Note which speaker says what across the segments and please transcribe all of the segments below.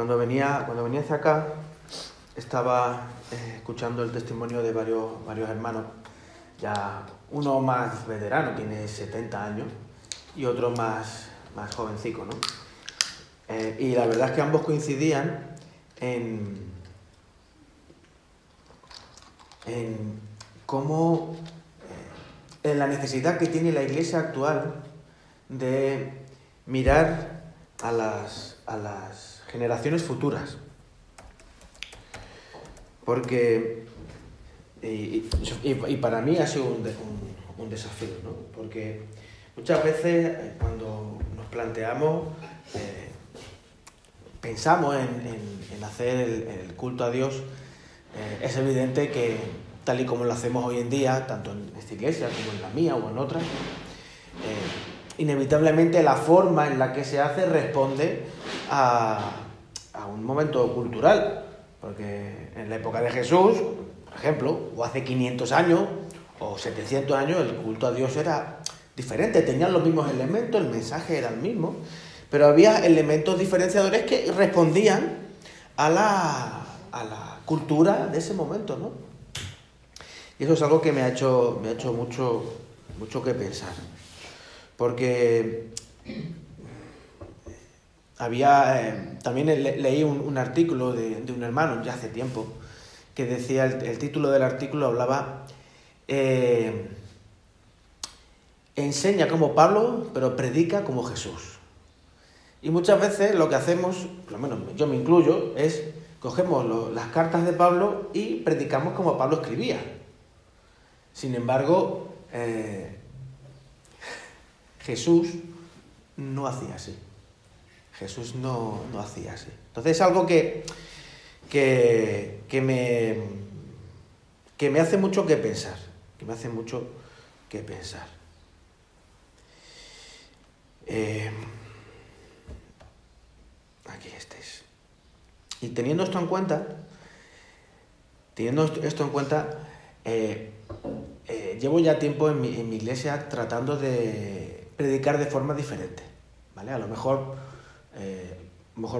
Speaker 1: Cuando venía hacia acá, estaba escuchando el testimonio de varios hermanos, ya uno más veterano, tiene 70 años, y otro más jovencico, ¿no? Y la verdad es que ambos coincidían en cómo, en la necesidad que tiene la Iglesia actual de mirar a las generaciones futuras. Porque, y para mí ha sido un desafío, ¿no? Porque muchas veces cuando nos planteamos, pensamos en hacer el culto a Dios, es evidente que tal y como lo hacemos hoy en día, tanto en esta iglesia como en la mía o en otras, inevitablemente la forma en la que se hace responde a un momento cultural, porque en la época de Jesús, por ejemplo, o hace 500 años o 700 años, el culto a Dios era diferente, tenían los mismos elementos, el mensaje era el mismo, pero había elementos diferenciadores que respondían a la cultura de ese momento, ¿no? Y eso es algo que me ha hecho mucho que pensar, porque también leí un artículo de un hermano ya hace tiempo que decía, el título del artículo hablaba, enseña como Pablo, pero predica como Jesús. Y muchas veces lo que hacemos, por lo menos yo me incluyo, es cogemos las cartas de Pablo y predicamos como Pablo escribía. Sin embargo, Jesús no hacía así. Jesús no hacía así. Entonces es algo que me hace mucho que pensar. Aquí estáis. Y teniendo esto en cuenta, llevo ya tiempo en mi iglesia tratando de predicar de forma diferente, ¿vale? A lo mejor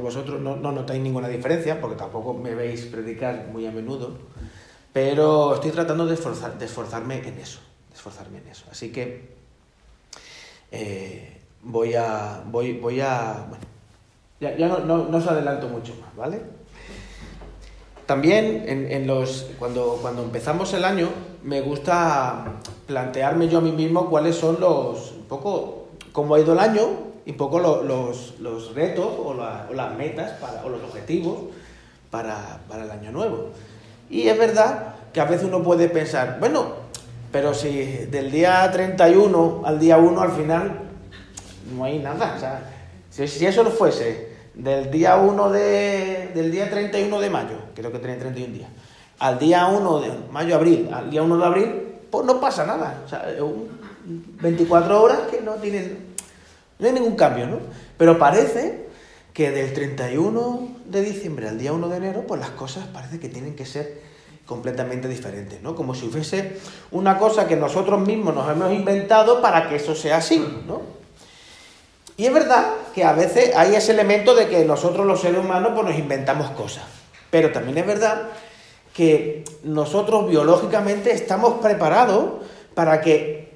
Speaker 1: vosotros no notáis ninguna diferencia, porque tampoco me veis predicar muy a menudo, pero estoy tratando de esforzarme en eso. Así que bueno, ya no os adelanto mucho más, ¿vale? También cuando empezamos el año me gusta plantearme yo a mí mismo cuáles son un poco cómo ha ido el año y un poco los retos o las metas o los objetivos para el año nuevo. Y es verdad que a veces uno puede pensar, bueno, pero si del día 31 al día 1 al final no hay nada, o sea, si eso no fuese del día 31 de mayo, creo que tenía 31 días, al día 1 de mayo, abril, al día 1 de abril, pues no pasa nada. O sea, 24 horas que no hay ningún cambio, ¿no? Pero parece que del 31 de diciembre al día 1 de enero, pues las cosas parece que tienen que ser completamente diferentes, ¿no? Como si fuese una cosa que nosotros mismos nos hemos inventado para que eso sea así, ¿no? Y es verdad que a veces hay ese elemento de que nosotros los seres humanos pues nos inventamos cosas. Pero también es verdad que nosotros biológicamente estamos preparados para que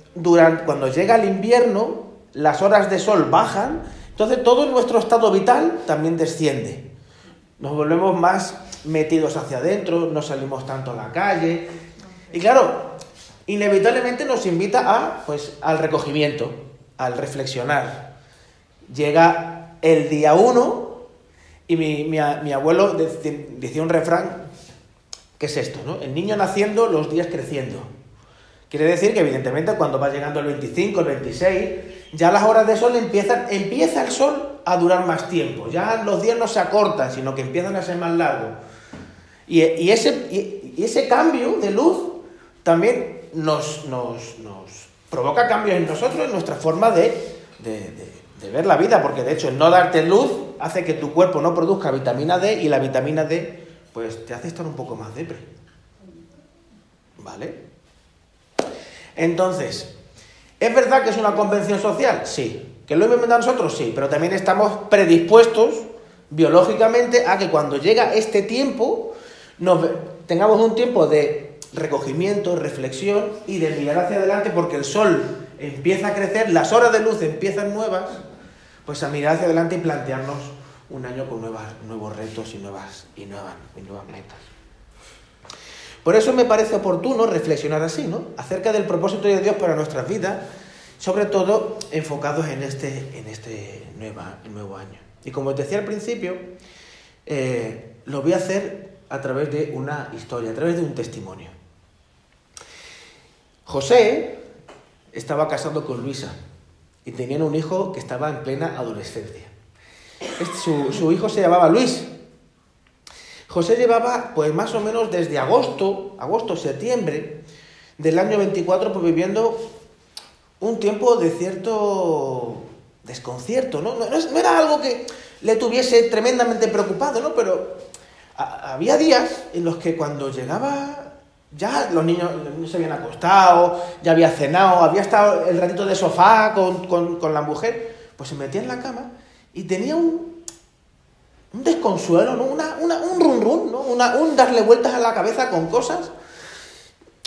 Speaker 1: cuando llega el invierno las horas de sol bajan, entonces todo nuestro estado vital también desciende. Nos volvemos más metidos hacia adentro, no salimos tanto a la calle. Y claro, inevitablemente nos invita al recogimiento, al reflexionar. Llega el día 1 y mi abuelo decía un refrán, ¿qué es esto, no? El niño naciendo, los días creciendo. Quiere decir que evidentemente cuando va llegando el 25, el 26, ya las horas de sol empieza el sol a durar más tiempo. Ya los días no se acortan, sino que empiezan a ser más largos. Y ese cambio de luz también nos provoca cambios en nosotros, en nuestra forma de ver la vida, porque de hecho el no darte luz hace que tu cuerpo no produzca vitamina D y la vitamina D pues te hace estar un poco más depre. ¿Vale? Entonces, ¿es verdad que es una convención social? Sí. ¿Que lo hemos inventado nosotros? Sí, pero también estamos predispuestos biológicamente a que cuando llega este tiempo tengamos un tiempo de recogimiento, reflexión y de mirar hacia adelante, porque el sol empieza a crecer, las horas de luz empiezan nuevas, pues a mirar hacia adelante y plantearnos un año con nuevos retos y nuevas metas. Por eso me parece oportuno reflexionar así, ¿no? Acerca del propósito de Dios para nuestras vidas, sobre todo enfocados en este nuevo año. Y como os decía al principio, lo voy a hacer a través de una historia, a través de un testimonio. José estaba casado con Luisa y tenían un hijo que estaba en plena adolescencia. Su hijo se llamaba Luis. José llevaba, pues más o menos desde agosto, septiembre del año 24, pues viviendo un tiempo de cierto desconcierto, ¿no? No era algo que le tuviese tremendamente preocupado, ¿no? Pero había días en los que cuando llegaba, ya los niños se habían acostado, ya había cenado, había estado el ratito de sofá con la mujer, pues se metía en la cama y tenía un desconsuelo, ¿no? Un run, ¿no? Un darle vueltas a la cabeza con cosas,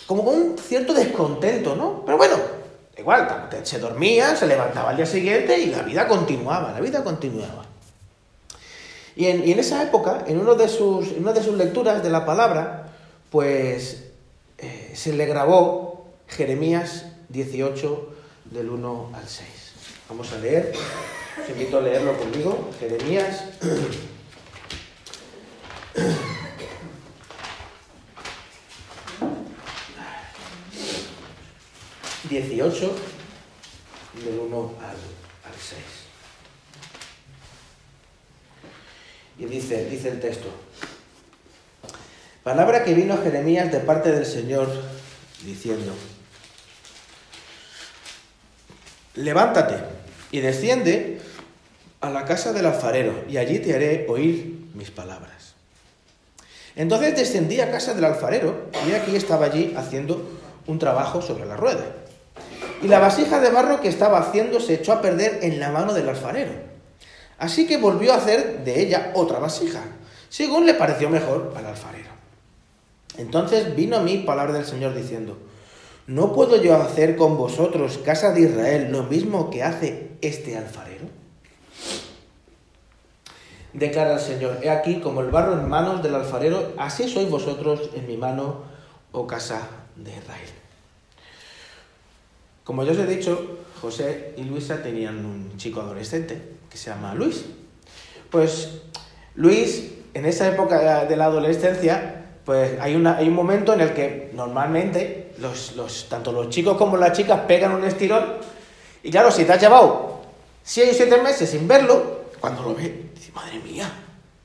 Speaker 1: como con un cierto descontento, ¿no? Pero bueno, igual, se dormía, se levantaba al día siguiente y la vida continuaba. Y en esa época, en una de sus lecturas de la palabra, pues se le grabó Jeremías 18, del 1 al 6. Vamos a leer, os invito a leerlo conmigo, Jeremías 18, del 1 al 6. Y dice el texto: palabra que vino a Jeremías de parte del Señor, diciendo: levántate y desciende a la casa del alfarero, y allí te haré oír mis palabras. Entonces descendí a casa del alfarero, y aquí estaba allí haciendo un trabajo sobre la rueda. Y la vasija de barro que estaba haciendo se echó a perder en la mano del alfarero. Así que volvió a hacer de ella otra vasija, según le pareció mejor al alfarero. Entonces vino a mí palabra del Señor diciendo: ¿no puedo yo hacer con vosotros, casa de Israel, lo mismo que hace este alfarero? Declara el Señor: he aquí como el barro en manos del alfarero, así sois vosotros en mi mano, oh casa de Israel. Como ya os he dicho, José y Luisa tenían un chico adolescente que se llama Luis. Pues Luis, en esa época de la adolescencia, pues hay un momento en el que normalmente tanto los chicos como las chicas pegan un estirón, y claro, si te has llevado 6 o 7 meses sin verlo, cuando lo ves, dices: madre mía,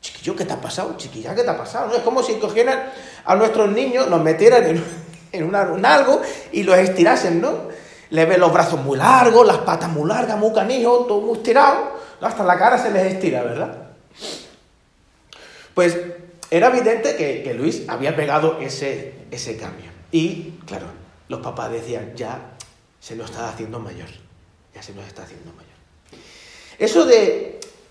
Speaker 1: chiquillo, ¿qué te ha pasado? Chiquilla, ¿qué te ha pasado? ¿No? Es como si cogieran a nuestros niños, los metieran en algo y los estirasen, ¿no? Le ves los brazos muy largos, las patas muy largas, muy canijos, todo muy estirado, hasta la cara se les estira, ¿verdad? Pues era evidente que Luis había pegado ese cambio. Y, claro, los papás decían: ya se nos está haciendo mayor. Eso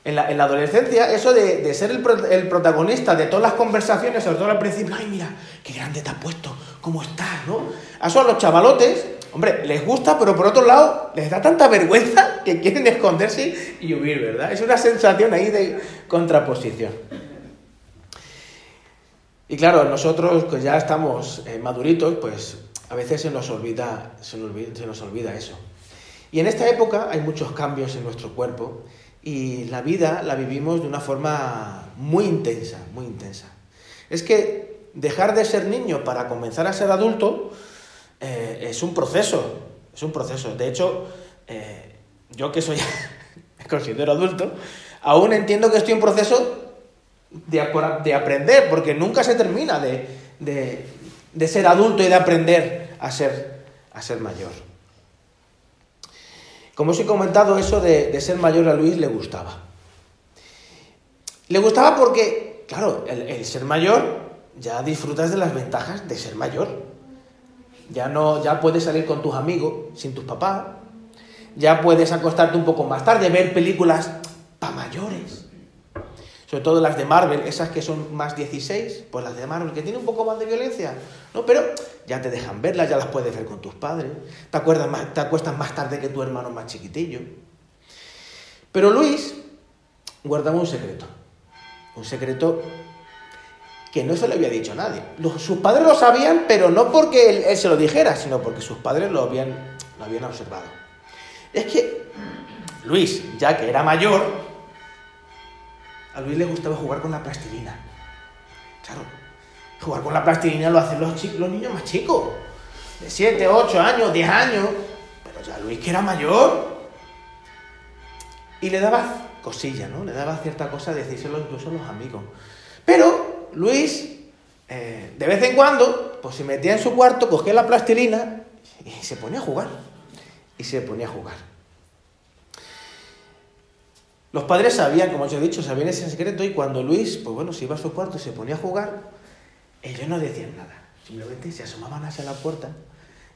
Speaker 1: en la adolescencia, eso de ser el protagonista de todas las conversaciones, sobre todo al principio: ay, mira, qué grande te has puesto, cómo estás, ¿no? A eso a los chavalotes, hombre, les gusta, pero por otro lado, les da tanta vergüenza que quieren esconderse y huir, ¿verdad? Es una sensación ahí de contraposición. Y claro, nosotros que ya estamos maduritos, pues a veces se nos olvida eso. Y en esta época hay muchos cambios en nuestro cuerpo y la vida la vivimos de una forma muy intensa. Es que dejar de ser niño para comenzar a ser adulto es un proceso. De hecho, yo que me considero adulto, aún entiendo que estoy en proceso de aprender, porque nunca se termina de ser adulto y de aprender a ser mayor. Como os he comentado, eso de ser mayor a Luis le gustaba. Le gustaba porque, claro, el ser mayor, ya disfrutas de las ventajas de ser mayor. Ya puedes salir con tus amigos sin tus papás, ya puedes acostarte un poco más tarde, ver películas para mayores. sobre todo las de Marvel, esas que son más 16, pues las de Marvel, que tienen un poco más de violencia, ¿no? Pero ya te dejan verlas, ya las puedes ver con tus padres, te acuestas más tarde que tu hermano más chiquitillo. Pero Luis guardaba un secreto que no se lo había dicho a nadie. Sus padres lo sabían, pero no porque él se lo dijera, sino porque sus padres lo habían observado. Es que Luis, ya que era mayor, a Luis le gustaba jugar con la plastilina. Claro, jugar con la plastilina lo hacen los niños más chicos, de 7, 8 años, 10 años, pero ya Luis, que era mayor, y le daba cosilla, ¿no? Le daba cierta cosa decírselo incluso a los amigos. Pero Luis, de vez en cuando, pues se metía en su cuarto, cogía la plastilina y se ponía a jugar. Los padres sabían, como os he dicho, sabían ese secreto, y cuando Luis, pues bueno, se iba a su cuarto y se ponía a jugar, ellos no decían nada. Simplemente se asomaban hacia la puerta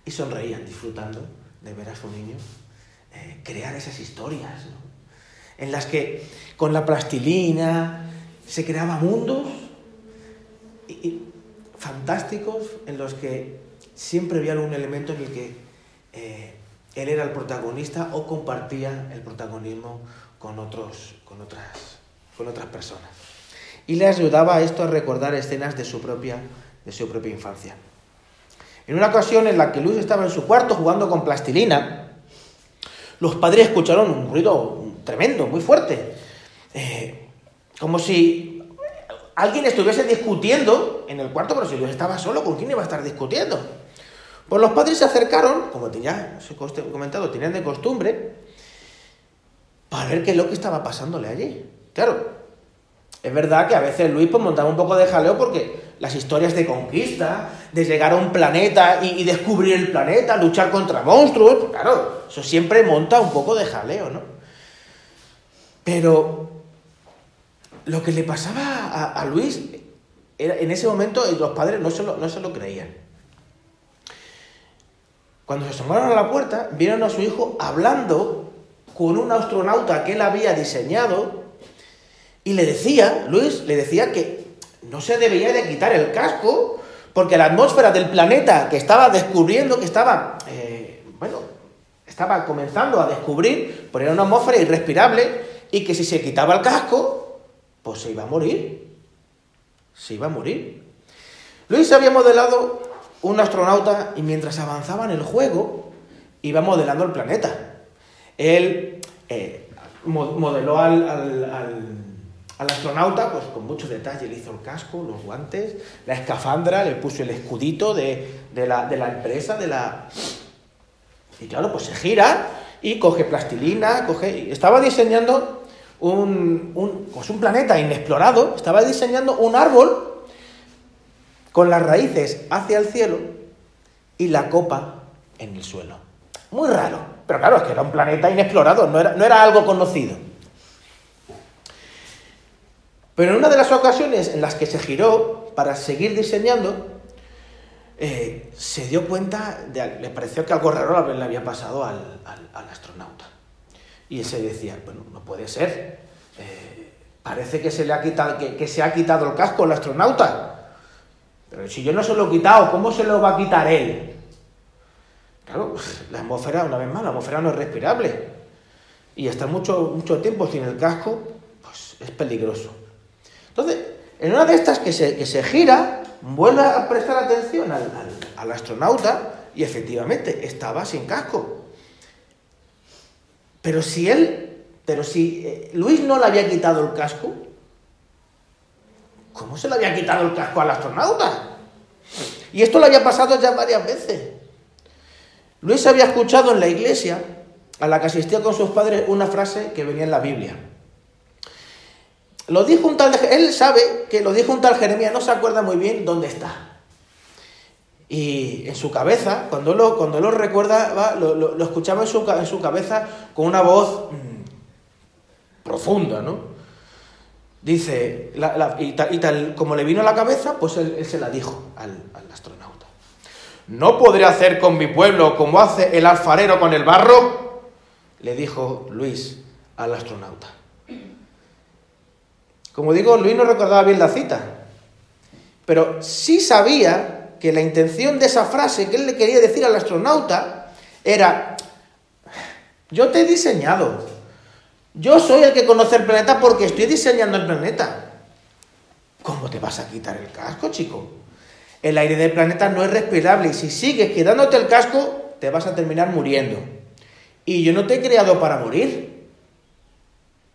Speaker 1: y sonreían, disfrutando de ver a su niño crear esas historias, ¿no? En las que con la plastilina se creaban mundos fantásticos, en los que siempre había algún elemento en el que él era el protagonista o compartía el protagonismo con otras personas. Y le ayudaba a esto a recordar escenas de su propia infancia. En una ocasión en la que Luis estaba en su cuarto jugando con plastilina, los padres escucharon un ruido tremendo, muy fuerte, como si alguien estuviese discutiendo en el cuarto, pero si Luis estaba solo, ¿con quién iba a estar discutiendo? Pues los padres se acercaron, como ya os he comentado, tenían de costumbre, para ver qué es lo que estaba pasándole allí. Claro, es verdad que a veces Luis pues montaba un poco de jaleo, porque las historias de conquista, de llegar a un planeta y descubrir el planeta, luchar contra monstruos, pues claro, eso siempre monta un poco de jaleo, ¿no? Pero lo que le pasaba a Luis, en ese momento los padres no se lo creían. Cuando se asomaron a la puerta, vieron a su hijo hablando con un astronauta que él había diseñado, y Luis le decía que no se debía de quitar el casco, porque la atmósfera del planeta que estaba descubriendo, que estaba comenzando a descubrir, pues era una atmósfera irrespirable, y que si se quitaba el casco, pues se iba a morir. Luis había modelado un astronauta, y mientras avanzaba en el juego, iba modelando el planeta. Él modeló al astronauta pues con mucho detalle. Le hizo el casco, los guantes, la escafandra, le puso el escudito de la empresa, y claro, pues se gira y coge plastilina, estaba diseñando un planeta inexplorado, estaba diseñando un árbol con las raíces hacia el cielo y la copa en el suelo. Muy raro, pero claro, es que era un planeta inexplorado, no era algo conocido. Pero en una de las ocasiones en las que se giró para seguir diseñando, se dio cuenta, le pareció que algo raro le había pasado al astronauta. Y él se decía, bueno, no puede ser, parece que se ha quitado el casco al astronauta. Pero si yo no se lo he quitado, ¿cómo se lo va a quitar él? Claro, la atmósfera, una vez más, la atmósfera no es respirable. Y estar mucho tiempo sin el casco, pues es peligroso. Entonces, en una de estas que se gira, vuelve a prestar atención al astronauta, y efectivamente estaba sin casco. Pero si Luis no le había quitado el casco, ¿cómo se le había quitado el casco al astronauta? Y esto le había pasado ya varias veces. Luis había escuchado en la iglesia a la que asistía con sus padres una frase que venía en la Biblia. Él sabe que lo dijo un tal Jeremías, no se acuerda muy bien dónde está. Y en su cabeza, cuando lo recuerda, lo escuchaba en su cabeza con una voz profunda, ¿no? Dice, y tal como le vino a la cabeza, pues él se la dijo al astronauta. ¿No podré hacer con mi pueblo como hace el alfarero con el barro? Le dijo Luis al astronauta. Como digo, Luis no recordaba bien la cita, pero sí sabía que la intención de esa frase que él le quería decir al astronauta era: yo te he diseñado, yo soy el que conoce el planeta porque estoy diseñando el planeta. ¿Cómo te vas a quitar el casco, chico? El aire del planeta no es respirable y si sigues quedándote el casco, te vas a terminar muriendo. Y yo no te he creado para morir,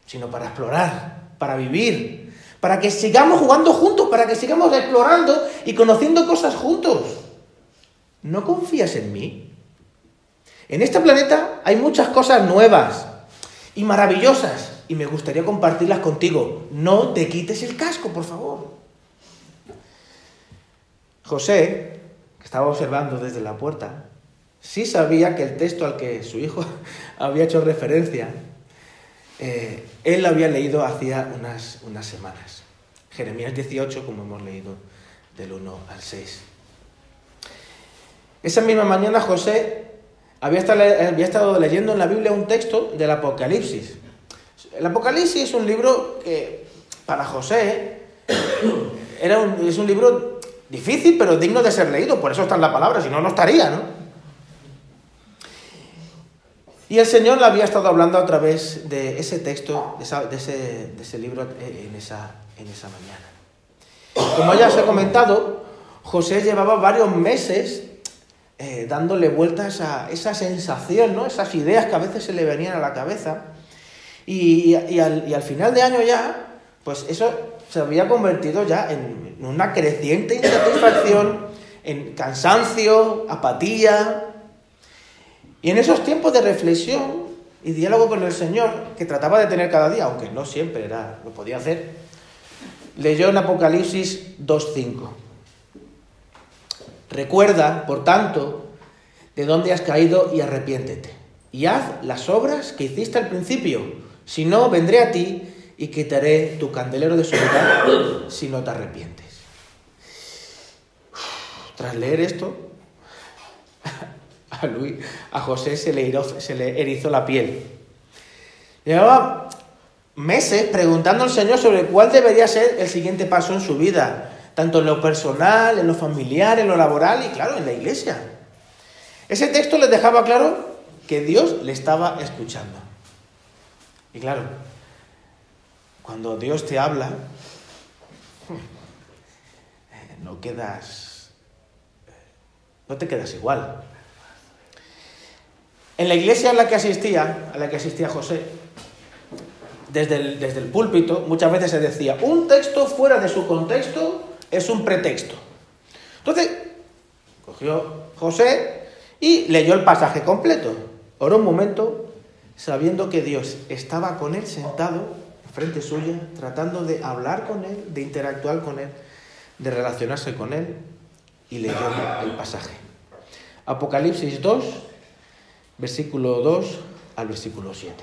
Speaker 1: sino para explorar, para vivir, para que sigamos jugando juntos, para que sigamos explorando y conociendo cosas juntos. ¿No confías en mí? En este planeta hay muchas cosas nuevas y maravillosas y me gustaría compartirlas contigo. No te quites el casco, por favor. José, que estaba observando desde la puerta, sí sabía que el texto al que su hijo había hecho referencia, él lo había leído hacía unas semanas. Jeremías 18, como hemos leído del 1 al 6. Esa misma mañana José había estado leyendo en la Biblia un texto del Apocalipsis. El Apocalipsis es un libro que para José es un libro difícil, pero digno de ser leído. Por eso está en la palabra, si no, no estaría, ¿no? Y el Señor le había estado hablando a través de ese texto, de ese libro en esa mañana. Como ya os he comentado, José llevaba varios meses dándole vueltas a esa sensación, ¿no? Esas ideas que a veces se le venían a la cabeza. Y al final de año ya, pues eso se había convertido ya en una creciente insatisfacción, en cansancio, apatía. Y en esos tiempos de reflexión y diálogo con el Señor, que trataba de tener cada día, aunque no siempre lo podía hacer, leyó en Apocalipsis 2:5. Recuerda, por tanto, de dónde has caído y arrepiéntete. Y haz las obras que hiciste al principio. Si no, vendré a ti y quitaré tu candelero de su lugar si no te arrepientes. Tras leer esto, a José se le erizó la piel. Llevaba meses preguntando al Señor sobre cuál debería ser el siguiente paso en su vida, tanto en lo personal, en lo familiar, en lo laboral y, claro, en la iglesia. Ese texto les dejaba claro que Dios le estaba escuchando. Y claro, cuando Dios te habla, no te quedas igual. En la iglesia a la que asistía José, desde el púlpito, muchas veces se decía: un texto fuera de su contexto es un pretexto. Entonces, cogió José y leyó el pasaje completo. Oró un momento, sabiendo que Dios estaba con él sentado frente suya, tratando de hablar con él, de interactuar con él, de relacionarse con él, y leyó el pasaje. Apocalipsis 2, versículo 2 al versículo 7.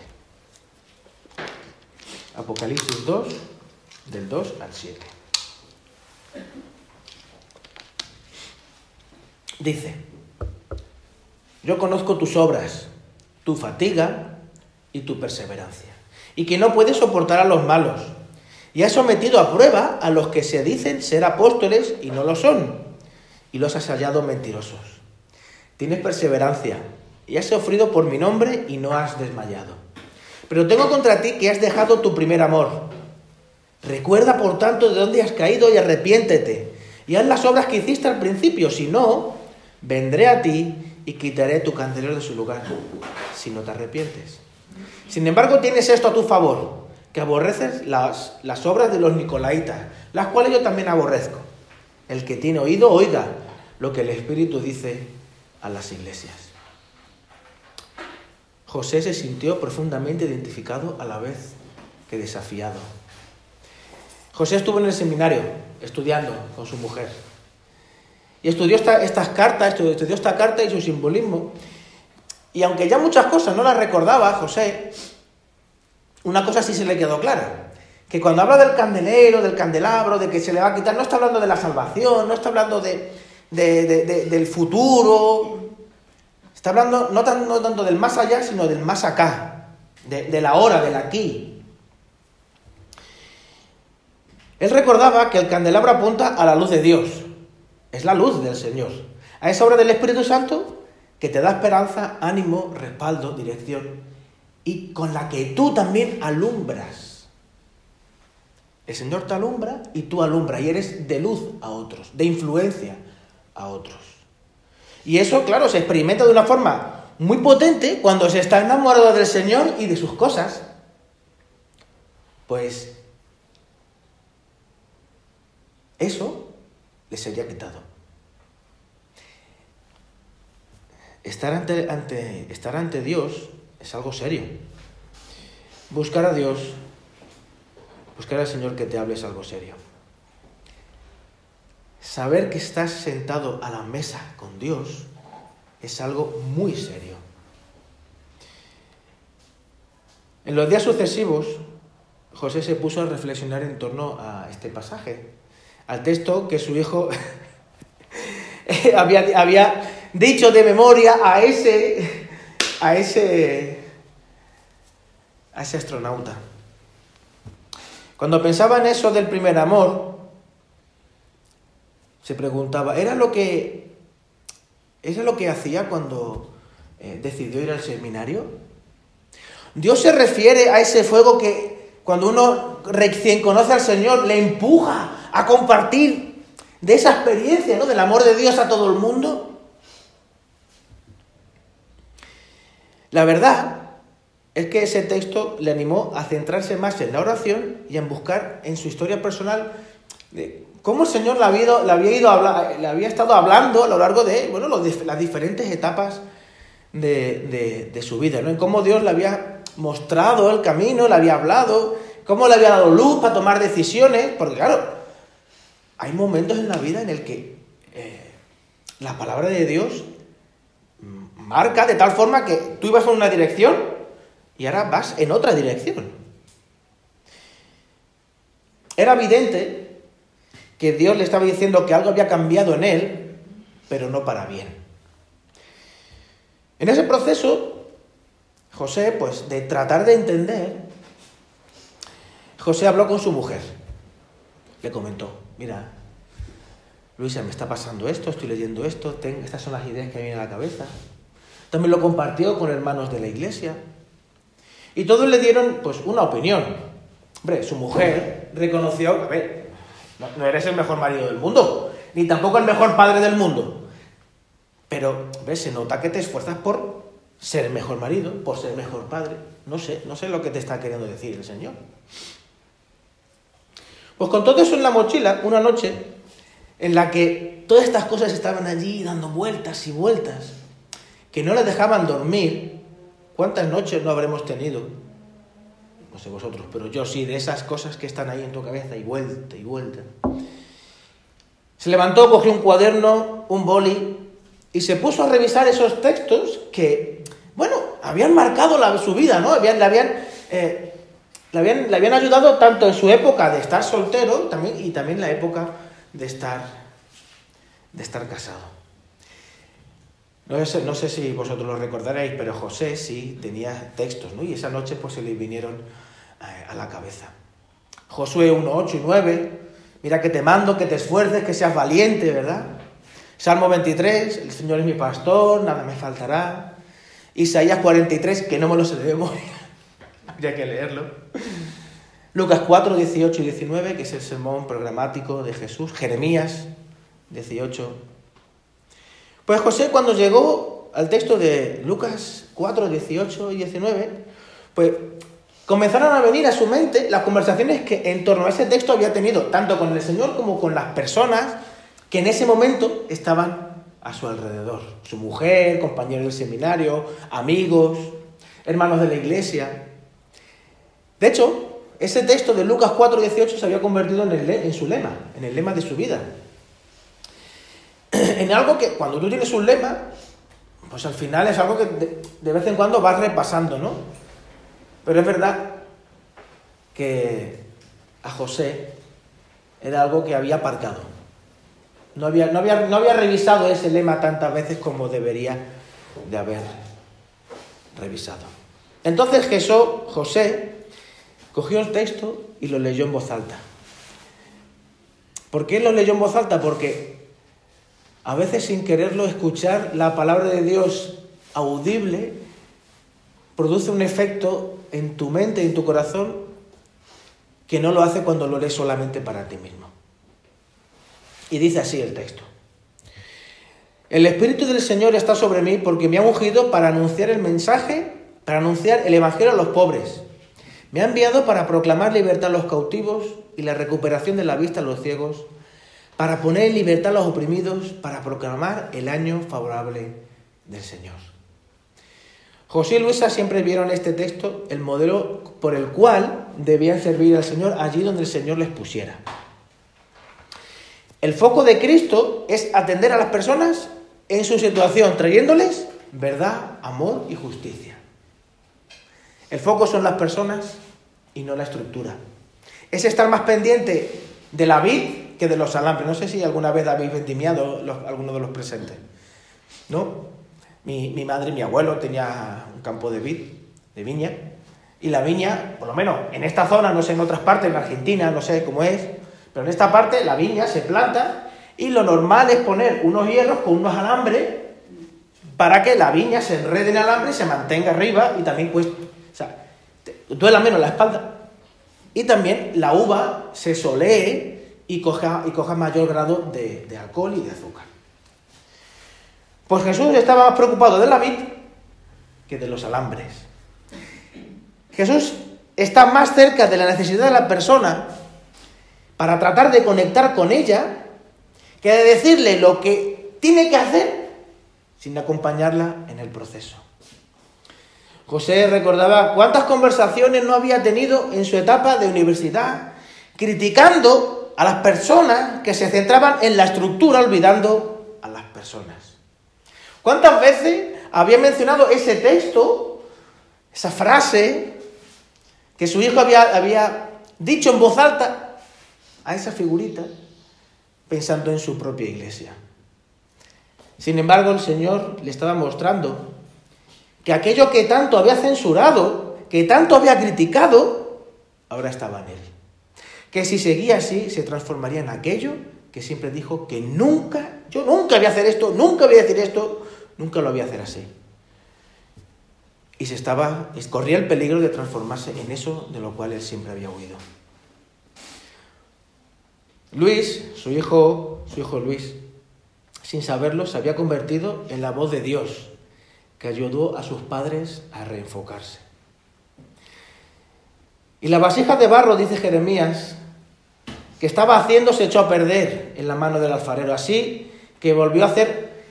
Speaker 1: Apocalipsis 2, del 2 al 7. Dice: yo conozco tus obras, tu fatiga y tu perseverancia, y que no puedes soportar a los malos, y has sometido a prueba a los que se dicen ser apóstoles y no lo son, y los has hallado mentirosos. Tienes perseverancia, y has sufrido por mi nombre y no has desmayado. Pero tengo contra ti que has dejado tu primer amor. Recuerda, por tanto, de dónde has caído y arrepiéntete, y haz las obras que hiciste al principio. Si no, vendré a ti y quitaré tu candelero de su lugar, si no te arrepientes. Sin embargo, tienes esto a tu favor, que aborreces las obras de los nicolaitas, las cuales yo también aborrezco. El que tiene oído, oiga lo que el Espíritu dice a las iglesias. José se sintió profundamente identificado a la vez que desafiado. José estuvo en el seminario estudiando con su mujer y estudió esta carta y su simbolismo. Y aunque ya muchas cosas no las recordaba José, una cosa sí se le quedó clara: que cuando habla del candelero, del candelabro, de que se le va a quitar, no está hablando de la salvación, no está hablando del futuro. Está hablando no tanto del más allá, sino del más acá, de la hora, del aquí. Él recordaba que el candelabro apunta a la luz de Dios. Es la luz del Señor. A esa obra del Espíritu Santo que te da esperanza, ánimo, respaldo, dirección y con la que tú también alumbras. El Señor te alumbra y tú alumbras y eres de luz a otros, de influencia a otros. Y eso, claro, se experimenta de una forma muy potente cuando se está enamorado del Señor y de sus cosas. Pues eso le sería quitado. Estar ante Dios es algo serio. Buscar a Dios, buscar al Señor que te hable es algo serio. Saber que estás sentado a la mesa con Dios es algo muy serio. En los días sucesivos, José se puso a reflexionar en torno a este pasaje, al texto que su hijo había dicho de memoria a ese astronauta. Cuando pensaba en eso del primer amor, se preguntaba, ¿era lo que hacía cuando decidió ir al seminario? Dios se refiere a ese fuego que cuando uno recién conoce al Señor le empuja a compartir de esa experiencia, ¿no?, del amor de Dios a todo el mundo. La verdad es que ese texto le animó a centrarse más en la oración y en buscar en su historia personal de cómo el Señor le había estado hablando a lo largo de las diferentes etapas de su vida, ¿no? En cómo Dios le había mostrado el camino, le había hablado, cómo le había dado luz para tomar decisiones, porque claro, hay momentos en la vida en el que la palabra de Dios marca de tal forma que tú ibas en una dirección y ahora vas en otra dirección. Era evidente que Dios le estaba diciendo que algo había cambiado en él, pero no para bien. En ese proceso, José, pues de tratar de entender, José habló con su mujer. Le comentó, mira, Luisa, me está pasando esto, estoy leyendo esto, estas son las ideas que me vienen a la cabeza. También lo compartió con hermanos de la iglesia. Y todos le dieron, pues, una opinión. Hombre, su mujer reconoció, a ver, no eres el mejor marido del mundo, ni tampoco el mejor padre del mundo. Pero, ¿ves? Se nota que te esfuerzas por ser el mejor marido, por ser el mejor padre. No sé lo que te está queriendo decir el Señor. Pues con todo eso en la mochila, una noche en la que todas estas cosas estaban allí dando vueltas y vueltas, que no le dejaban dormir. ¿Cuántas noches no habremos tenido? No sé vosotros, pero yo sí, de esas cosas que están ahí en tu cabeza y vuelta y vuelta. Se levantó, cogió un cuaderno, un boli y se puso a revisar esos textos que, bueno, habían marcado su vida, ¿no? Le habían ayudado tanto en su época de estar soltero y también la época de estar casado. No sé si vosotros lo recordaréis, pero José sí tenía textos, ¿no? Y esa noche pues se le vinieron a la cabeza. Josué 1, 8 y 9, mira que te mando, que te esfuerces, que seas valiente, ¿verdad? Salmo 23, el Señor es mi pastor, nada me faltará. Isaías 43, que no me lo sé de memoria, habría que leerlo. Lucas 4, 18 y 19, que es el sermón programático de Jesús. Jeremías 18. Pues José, cuando llegó al texto de Lucas 4, 18 y 19, pues comenzaron a venir a su mente las conversaciones que en torno a ese texto había tenido, tanto con el Señor como con las personas que en ese momento estaban a su alrededor. Su mujer, compañeros del seminario, amigos, hermanos de la iglesia. De hecho, ese texto de Lucas 4, 18 se había convertido en su lema, en el lema de su vida. En algo que cuando tú tienes un lema, pues al final es algo que de vez en cuando vas repasando, ¿no? Pero es verdad que a José era algo que había aparcado. No había revisado ese lema tantas veces como debería de haber revisado. Entonces José cogió el texto y lo leyó en voz alta. ¿Por qué lo leyó en voz alta? Porque a veces sin quererlo escuchar la palabra de Dios audible produce un efecto en tu mente y en tu corazón que no lo hace cuando lo lees solamente para ti mismo. Y dice así el texto. El Espíritu del Señor está sobre mí porque me ha ungido para anunciar el mensaje, para anunciar el Evangelio a los pobres. Me ha enviado para proclamar libertad a los cautivos y la recuperación de la vista a los ciegos, para poner en libertad a los oprimidos, para proclamar el año favorable del Señor. José y Luisa siempre vieron en este texto el modelo por el cual debían servir al Señor allí donde el Señor les pusiera. El foco de Cristo es atender a las personas en su situación, trayéndoles verdad, amor y justicia. El foco son las personas y no la estructura. Es estar más pendiente de la vid que de los alambres. No sé si alguna vez habéis vendimiado alguno de los presentes, ¿no? Mi madre y mi abuelo tenía un campo de vid, de viña, y la viña, por lo menos en esta zona, no sé en otras partes, en Argentina, no sé cómo es, pero en esta parte la viña se planta y lo normal es poner unos hierros con unos alambres para que la viña se enrede en alambre y se mantenga arriba y también pues, o sea, duela menos la espalda. Y también la uva se solee y coja mayor grado de alcohol y de azúcar. Pues Jesús estaba más preocupado de la vid que de los alambres. Jesús está más cerca de la necesidad de la persona para tratar de conectar con ella que de decirle lo que tiene que hacer sin acompañarla en el proceso. José recordaba cuántas conversaciones no había tenido en su etapa de universidad, criticando a las personas que se centraban en la estructura, olvidando a las personas. ¿Cuántas veces había mencionado ese texto, esa frase, que su hijo había dicho en voz alta a esa figurita, pensando en su propia iglesia? Sin embargo, el Señor le estaba mostrando que aquello que tanto había censurado, que tanto había criticado, ahora estaba en él. Que si seguía así, se transformaría en aquello que siempre dijo que yo nunca voy a hacer esto, nunca voy a decir esto, nunca lo voy a hacer así. Y corría el peligro de transformarse en eso de lo cual él siempre había huido. Luis, su hijo Luis, sin saberlo, se había convertido en la voz de Dios, que ayudó a sus padres a reenfocarse. Y la vasija de barro, dice Jeremías, que estaba haciendo se echó a perder en la mano del alfarero, así que volvió a hacer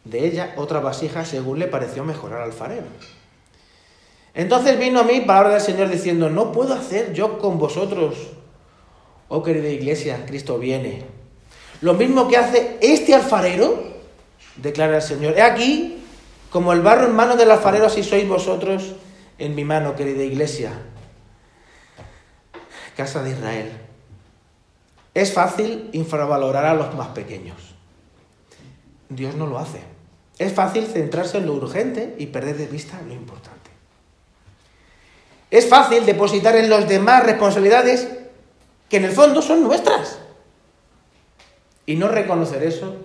Speaker 1: de ella otra vasija según le pareció mejor al alfarero. Entonces vino a mí palabra del Señor diciendo: no puedo hacer yo con vosotros, oh querida iglesia, Cristo viene, lo mismo que hace este alfarero, declara el Señor. He aquí, como el barro en mano del alfarero, así sois vosotros en mi mano, querida iglesia, casa de Israel. Es fácil infravalorar a los más pequeños. Dios no lo hace. Es fácil centrarse en lo urgente y perder de vista lo importante. Es fácil depositar en los demás responsabilidades que en el fondo son nuestras. Y no reconocer eso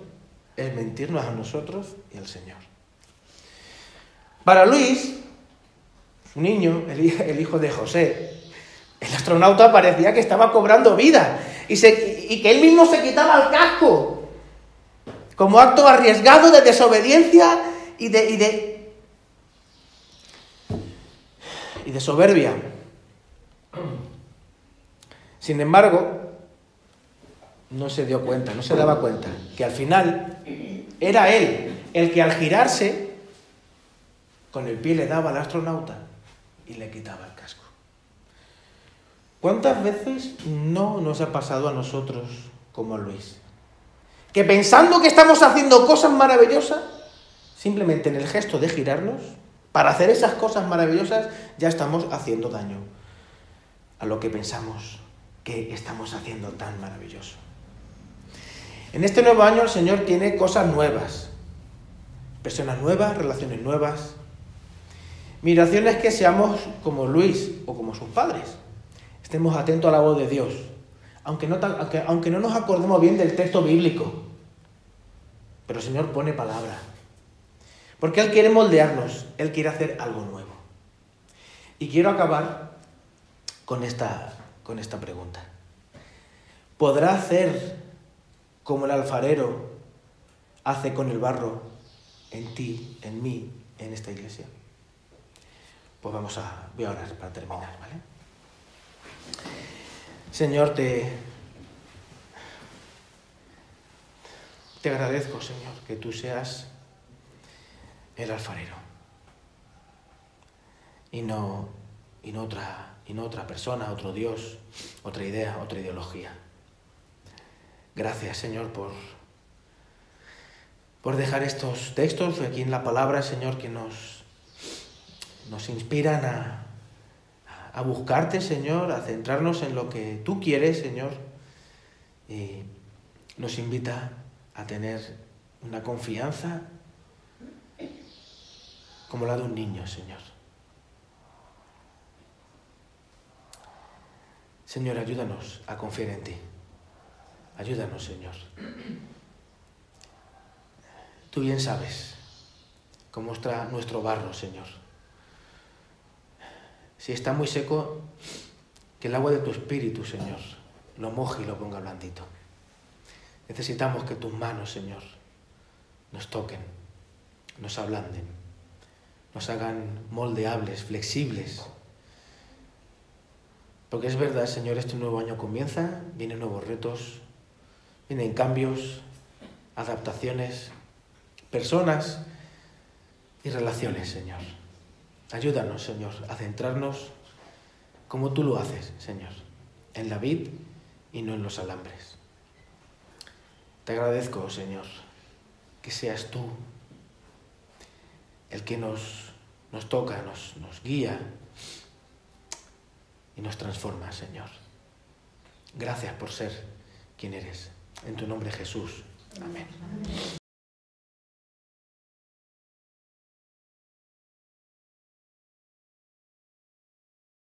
Speaker 1: es mentirnos a nosotros y al Señor. Para Luis, su niño, el hijo de José, el astronauta parecía que estaba cobrando vida y que él mismo se quitaba el casco como acto arriesgado de desobediencia y de soberbia. Sin embargo, no se daba cuenta que al final era él el que al girarse con el pie le daba al astronauta y le quitaba el casco. ¿Cuántas veces no nos ha pasado a nosotros como a Luis? Que pensando que estamos haciendo cosas maravillosas, simplemente en el gesto de girarnos, para hacer esas cosas maravillosas, ya estamos haciendo daño a lo que pensamos que estamos haciendo tan maravilloso. En este nuevo año el Señor tiene cosas nuevas, personas nuevas, relaciones nuevas. Mi oración es que seamos como Luis o como sus padres. Estemos atentos a la voz de Dios, aunque no nos acordemos bien del texto bíblico. Pero el Señor pone palabra. Porque Él quiere moldearnos, Él quiere hacer algo nuevo. Y quiero acabar con esta pregunta. ¿Podrá hacer como el alfarero hace con el barro en ti, en mí, en esta iglesia? Pues voy a orar para terminar, ¿vale? Señor, te agradezco, Señor, que tú seas el alfarero y no otra persona, otro Dios, otra idea, otra ideología. Gracias, Señor, por dejar estos textos aquí en la palabra, Señor, que nos inspiran a buscarte, Señor, a centrarnos en lo que tú quieres, Señor, y nos invita a tener una confianza como la de un niño, Señor. Señor, ayúdanos a confiar en ti. Ayúdanos, Señor. Tú bien sabes cómo está nuestro barro, Señor. Si está muy seco, que el agua de tu Espíritu, Señor, lo moje y lo ponga blandito. Necesitamos que tus manos, Señor, nos toquen, nos ablanden, nos hagan moldeables, flexibles. Porque es verdad, Señor, este nuevo año comienza, vienen nuevos retos, vienen cambios, adaptaciones, personas y relaciones, Señor. Ayúdanos, Señor, a centrarnos como tú lo haces, Señor, en la vid y no en los alambres. Te agradezco, Señor, que seas tú el que nos toca, nos guía y nos transforma, Señor. Gracias por ser quien eres. En tu nombre, Jesús. Amén.